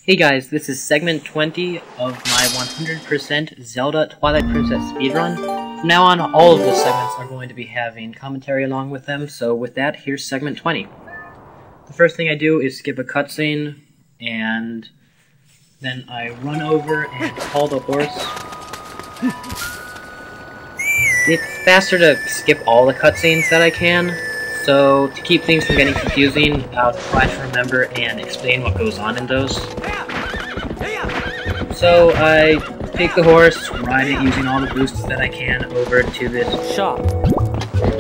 Hey guys, this is segment 20 of my 100% Zelda Twilight Princess speedrun. From now on, all of the segments are going to be having commentary along with them, so with that, here's segment 20. The first thing I do is skip a cutscene, and then I run over and call the horse. It's faster to skip all the cutscenes that I can, so to keep things from getting confusing, I'll try to remember and explain what goes on in those. So I take the horse, ride it using all the boosts that I can over to this shop.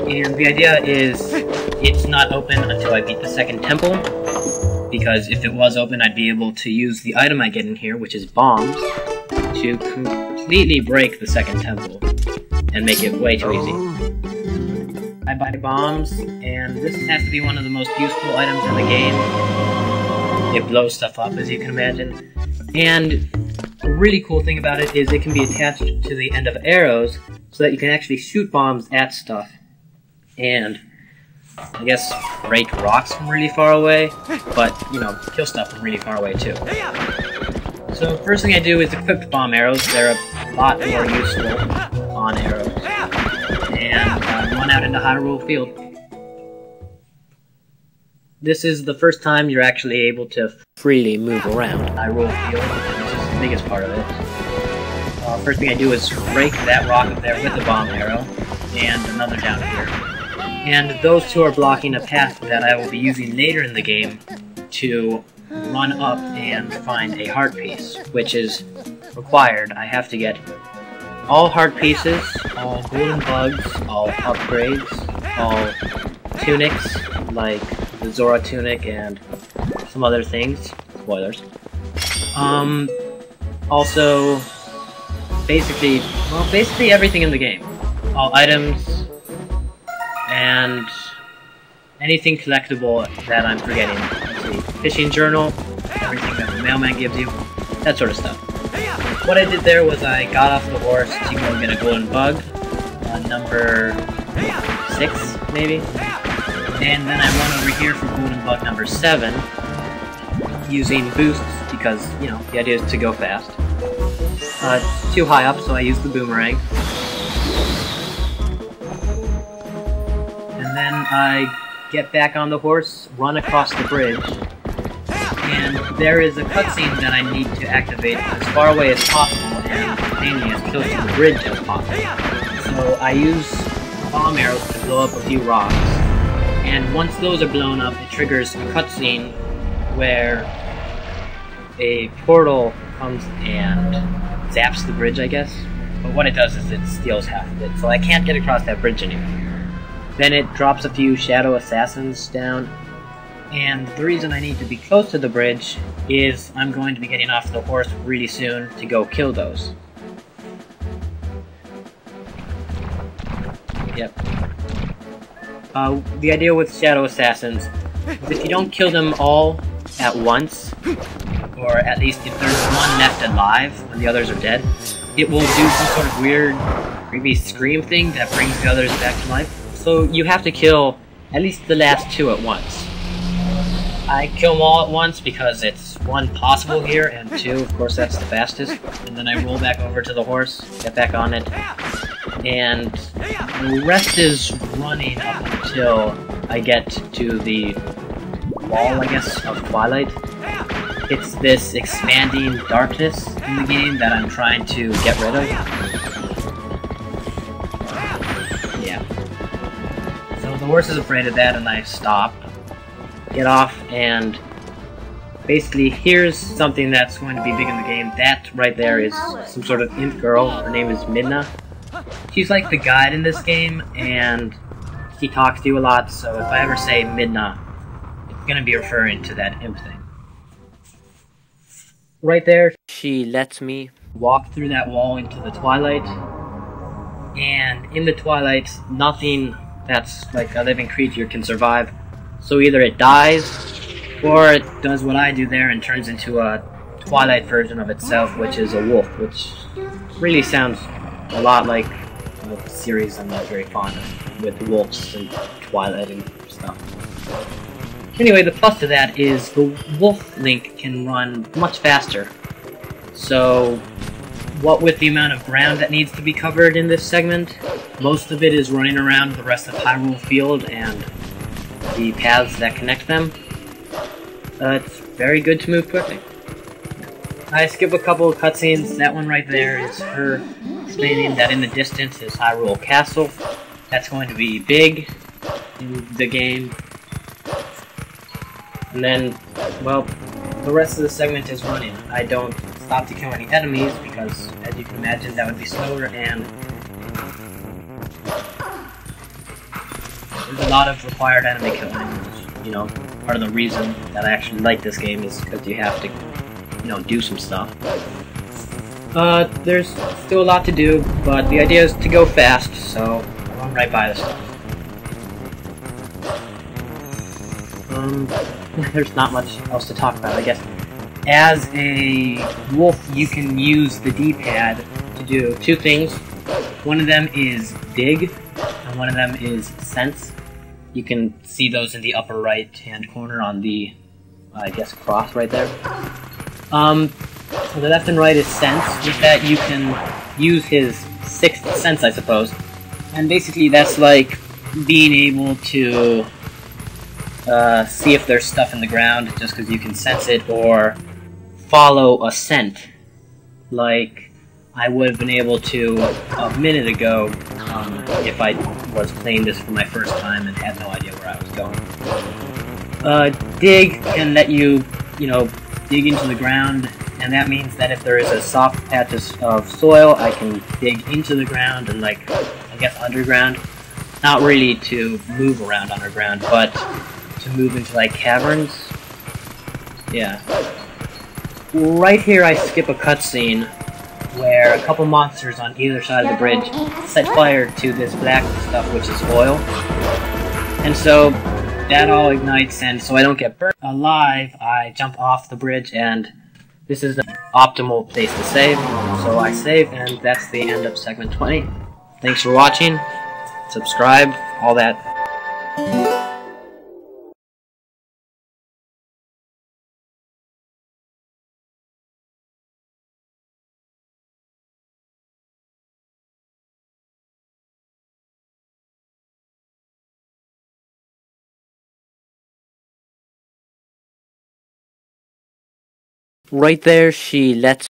And the idea is it's not open until I beat the second temple, because if it was open I'd be able to use the item I get in here, which is bombs, to completely break the second temple and make it way too easy. I buy bombs, and this has to be one of the most useful items in the game. It blows stuff up, as you can imagine. And a really cool thing about it is it can be attached to the end of arrows, so that you can actually shoot bombs at stuff. And, I guess, break rocks from really far away, but, you know, kill stuff from really far away too. So, first thing I do is equip bomb arrows. They're a lot more useful on arrows. And run out into Hyrule Field. This is the first time you're actually able to freely move around Hyrule Field, and this is the biggest part of it. First thing I do is break that rock up there with the bomb arrow, and another down here. And those two are blocking a path that I will be using later in the game to run up and find a heart piece, which is required. I have to get all heart pieces, all golden bugs, all upgrades, all tunics, like the Zora tunic and some other things. Spoilers. Also, basically everything in the game. All items, and anything collectible that I'm forgetting. Let's see, fishing journal, everything that the mailman gives you, that sort of stuff. What I did there was I got off the horse to go get a golden bug, number 6, maybe, and then I run over here for golden bug number 7, using boosts, because, you know, the idea is to go fast. It's too high up, so I use the boomerang. And then I get back on the horse, run across the bridge, and there is a cutscene that I need to activate as far away as possible and mainly as close to the bridge as possible. So I use bomb arrows to blow up a few rocks, and once those are blown up, it triggers a cutscene where a portal comes and zaps the bridge, I guess. But what it does is it steals half of it, so I can't get across that bridge anymore. Then it drops a few shadow assassins down, and the reason I need to be close to the bridge is I'm going to be getting off the horse really soon to go kill those. Yep. The idea with shadow assassins is if you don't kill them all at once, or at least if there's one left alive when the others are dead, it will do some sort of weird, creepy scream thing that brings the others back to life. So you have to kill at least the last 2 at once. I kill them all at once because it's 1, possible here, and 2, of course that's the fastest. And then I roll back over to the horse, get back on it, and the rest is running up until I get to the wall, I guess, of Twilight. It's this expanding darkness in the game that I'm trying to get rid of. Yeah. So the horse is afraid of that, and I stop, get off, and basically here's something that's going to be big in the game. That right there is some sort of imp girl. Her name is Midna. She's like the guide in this game, and she talks to you a lot, so if I ever say Midna, it's going to be referring to that imp thing. Right there, she lets me walk through that wall into the Twilight, and in the Twilight, nothing that's like a living creature can survive. So either it dies, or it does what I do there and turns into a Twilight version of itself, which is a wolf, which really sounds a lot like the series I'm not very fond of, with wolves and Twilight and stuff. Anyway, the plus to that is the wolf link can run much faster. So, what with the amount of ground that needs to be covered in this segment, most of it is running around the rest of Hyrule Field and the paths that connect them. It's very good to move quickly. I skip a couple of cutscenes. That one right there is her explaining that in the distance is Hyrule Castle. That's going to be big in the game. And then, well, the rest of the segment is running. I don't stop to kill any enemies because, as you can imagine, that would be slower, and there's a lot of required enemy killing, which, you know, part of the reason that I actually like this game is because you have to, you know, do some stuff. There's still a lot to do, but the idea is to go fast, so I run right by the stuff. There's not much else to talk about, I guess. As a wolf, you can use the D-pad to do two things. One of them is dig, and one of them is sense. You can see those in the upper right-hand corner on the, I guess, cross right there. So the left and right is sense. With that, you can use his sixth sense, I suppose. And basically, that's like being able to see if there's stuff in the ground just because you can sense it, or follow a scent, like I would have been able to a minute ago if I was playing this for my first time and had no idea where I was going. Dig can let you, you know, dig into the ground, and that means that if there is a soft patch of soil, I can dig into the ground and, like, I guess underground. Not really to move around underground, but to move into, like, caverns. Yeah. Right here I skip a cutscene where a couple monsters on either side of the bridge set fire to this black stuff, which is oil. And so that all ignites, and so I don't get burnt alive, I jump off the bridge, and this is the optimal place to save. So I save, and that's the end of segment 20. Thanks for watching. Subscribe, all that. Right there, she lets